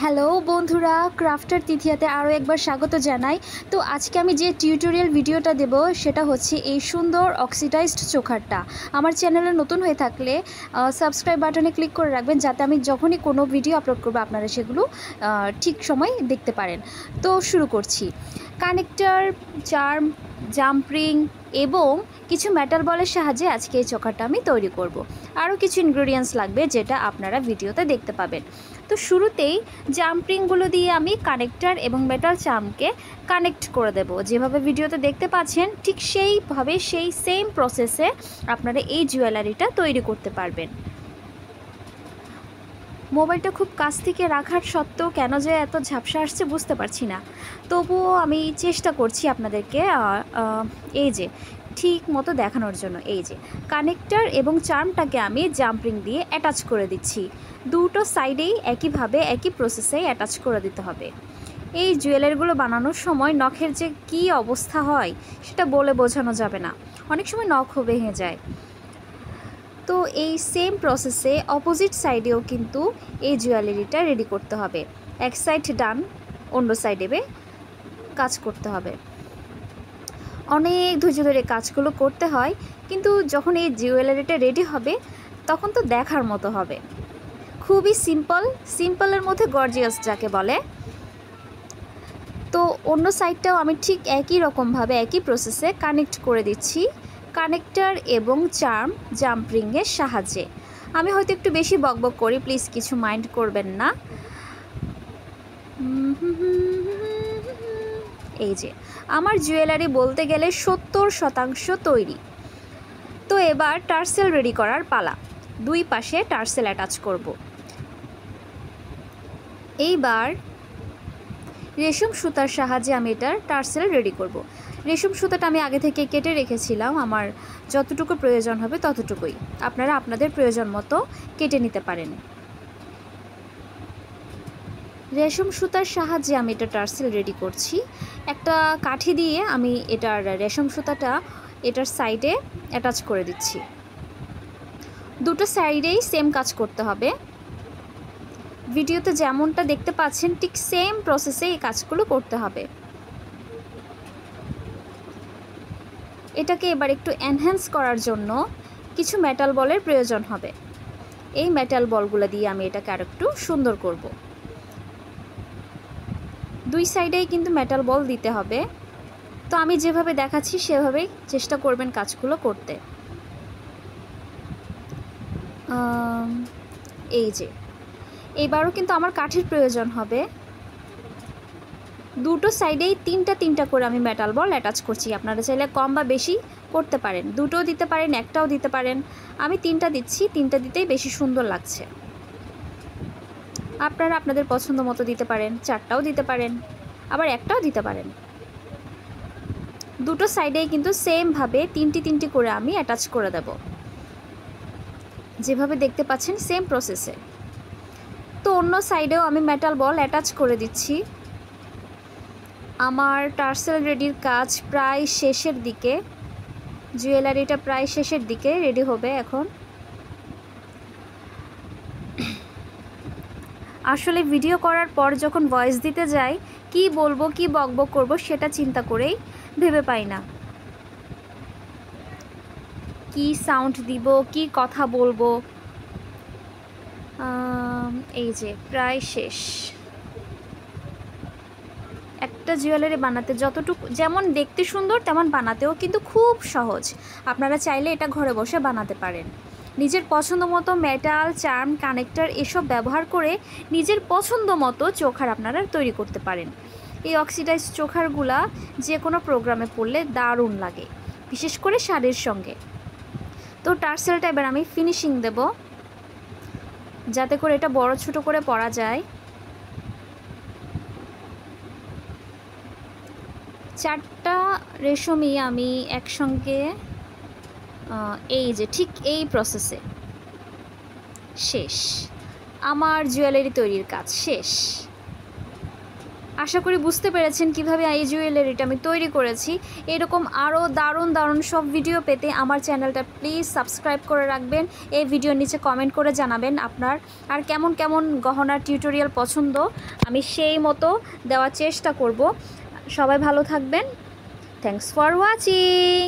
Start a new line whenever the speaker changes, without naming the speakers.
Hello বন্ধুরা, crafter তিথিয়াতে আরও একবার স্বাগত জানাই। তো আজকে আমি যে টিউটোরিয়াল ভিডিওটা দেব সেটা হচ্ছে এই সুন্দর অক্সিডাইজড চোখারটা। আমার চ্যানেলে নতুন হয়ে থাকলে সাবস্ক্রাইব বাটনে ক্লিক করে রাখবেন, যাতে আমি যখনই কোনো ভিডিও আপলোড করবো আপনারা সেগুলো ঠিক সময় দেখতে পারেন। তো শুরু করছি। কানেক্টর, চার্ম, জাম্পরিং এবং কিছু মেটাল বলের সাহায্যে আজকে এই চোখারটা আমি তৈরি করব। আরও কিছু ইনগ্রেডিয়েন্টস লাগবে যেটা আপনারা ভিডিওতে দেখতে পাবেন। তো শুরুতেই জাম্পরিংগুলো দিয়ে আমি কানেক্টর এবং মেটাল চার্মকে কানেক্ট করে দেব। যেভাবে ভিডিওতে দেখতে পাচ্ছেন ঠিক সেইভাবে সেই সেম প্রসেসে আপনারা এই জুয়েলারিটা তৈরি করতে পারবেন। মোবাইলটা খুব কাছ থেকে রাখার সত্ত্বেও কেন যে এত ঝাপসা আসছে বুঝতে পারছি না, তবুও আমি চেষ্টা করছি আপনাদেরকে এই যে ঠিক মতো দেখানোর জন্য। এই যে কানেক্টর এবং চার্মটাকে আমি জাম্পরিং দিয়ে অ্যাটাচ করে দিচ্ছি। দুটো সাইডেই একইভাবে একই প্রসেসেই অ্যাটাচ করে দিতে হবে। এই জুয়েলারিগুলো বানানোর সময় নখের যে কী অবস্থা হয় সেটা বলে বোঝানো যাবে না, অনেক সময় নখও ভেঙে যায়। তো এই সেম প্রসেসে অপোজিট সাইডেও কিন্তু এই জুয়েলারিটা রেডি করতে হবে। এক সাইড ডান, অন্য সাইডে কাজ করতে হবে। অনেক ধৈর্য ধরে কাজগুলো করতে হয়, কিন্তু যখন এই জুয়েলারিটা রেডি হবে তখন তো দেখার মতো হবে। খুবই সিম্পলের মধ্যে গর্জিয়াস যাকে বলে। তো অন্য সাইডটাও আমি ঠিক একই রকমভাবে একই প্রসেসে কানেক্ট করে দিচ্ছি কানেক্টর এবং চার্ম জাম্পরিংয়ের সাহায্যে। আমি হয়তো একটু বেশি বকবক করি, প্লিজ কিছু মাইন্ড করবেন না। এই যে আমার জুয়েলারি বলতে গেলে 70% তৈরি। তো এবার টার্সেল রেডি করার পালা। দুই পাশে টার্সেল অ্যাটাচ করব। এইবার রেশম সুতার সাহায্যে আমি এটার টার্সেল রেডি করব। রেশম সুতাটা আমি আগে থেকে কেটে রেখেছিলাম, আমার যতটুকু প্রয়োজন হবে ততটুকুই। আপনারা আপনাদের প্রয়োজন মতো কেটে নিতে পারেন। রেশম সুতার সাহায্যে আমি এটা টার্সেল রেডি করছি। একটা কাঠি দিয়ে আমি এটার রেশম সুতাটা এটার সাইডে অ্যাটাচ করে দিচ্ছি। দুটো সাইডেই সেম কাজ করতে হবে। ভিডিওতে যেমনটা দেখতে পাচ্ছেন ঠিক সেম প্রসেসে এই কাজগুলো করতে হবে। এটাকে এবার একটু এনহ্যান্স করার জন্য কিছু মেটাল বলের প্রয়োজন হবে। এই মেটাল বলগুলো দিয়ে আমি এটাকে আর একটু সুন্দর করব। দুই সাইডেই কিন্তু মেটাল বল দিতে হবে। তো আমি যেভাবে দেখাচ্ছি সেভাবেই চেষ্টা করবেন কাজগুলো করতে। এই যে এবারও কিন্তু আমার কাঠির প্রয়োজন হবে। দুটো সাইডেই তিনটা করে আমি মেটাল বল অ্যাটাচ করছি। আপনারা চাইলে কম বা বেশি করতে পারেন, দুটোও দিতে পারেন, একটাও দিতে পারেন। আমি তিনটা দিচ্ছি, তিনটা দিতেই বেশি সুন্দর লাগছে। আপনারা আপনাদের পছন্দ মতো দিতে পারেন, চারটাও দিতে পারেন, আবার একটাও দিতে পারেন। দুটো সাইডেই কিন্তু সেমভাবে তিনটি করে আমি অ্যাটাচ করে দেব, যেভাবে দেখতে পাচ্ছেন সেম প্রসেসে। তো অন্য সাইডেও আমি মেটাল বল অ্যাটাচ করে দিচ্ছি। আমার টার্সেল রেডির কাজ প্রায় শেষের দিকে, জুয়েলারিটা প্রায় শেষের দিকে রেডি হবে এখন। আসলে ভিডিও করার পর যখন ভয়েস দিতে যাই কি বলবো কি বকবক করব সেটা চিন্তা করেই ভেবে পাই না, কি সাউন্ড দিব, কি কথা বলবো। এই যে প্রায় শেষ। একটা জুয়েলারি বানাতে যতটুকু যেমন দেখতে সুন্দর তেমন বানাতেও কিন্তু খুব সহজ। আপনারা চাইলে এটা ঘরে বসে বানাতে পারেন। নিজের পছন্দ মতো মেটাল, চার্ম, কানেক্টর এসব ব্যবহার করে নিজের পছন্দ মতো চোখার আপনারা তৈরি করতে পারেন। এই অক্সিডাইজ চোখারগুলা যে কোনো প্রোগ্রামে পড়লে দারুণ লাগে, বিশেষ করে শাড়ির সঙ্গে। তো টার্সেলটা এবার আমি ফিনিশিং দেব, যাতে করে এটা বড় ছোট করে পরা যায়। চারটা রেশমই আমি একসঙ্গে এই যে ঠিক এই প্রসেসে শেষ। আমার জুয়েলারি তৈরির কাজ শেষ। আশা করি বুঝতে পেরেছেন কিভাবে এই জুয়েলারিটা আমি তৈরি করেছি। এরকম আরও দারুণ দারুণ সব ভিডিও পেতে আমার চ্যানেলটা প্লিজ সাবস্ক্রাইব করে রাখবেন। এই ভিডিওর নিচে কমেন্ট করে জানাবেন আপনার আর কেমন কেমন গহনার টিউটোরিয়াল পছন্দ, আমি সেই মতো দেওয়ার চেষ্টা করব। সবাই ভালো থাকবেন। Thanks for watching.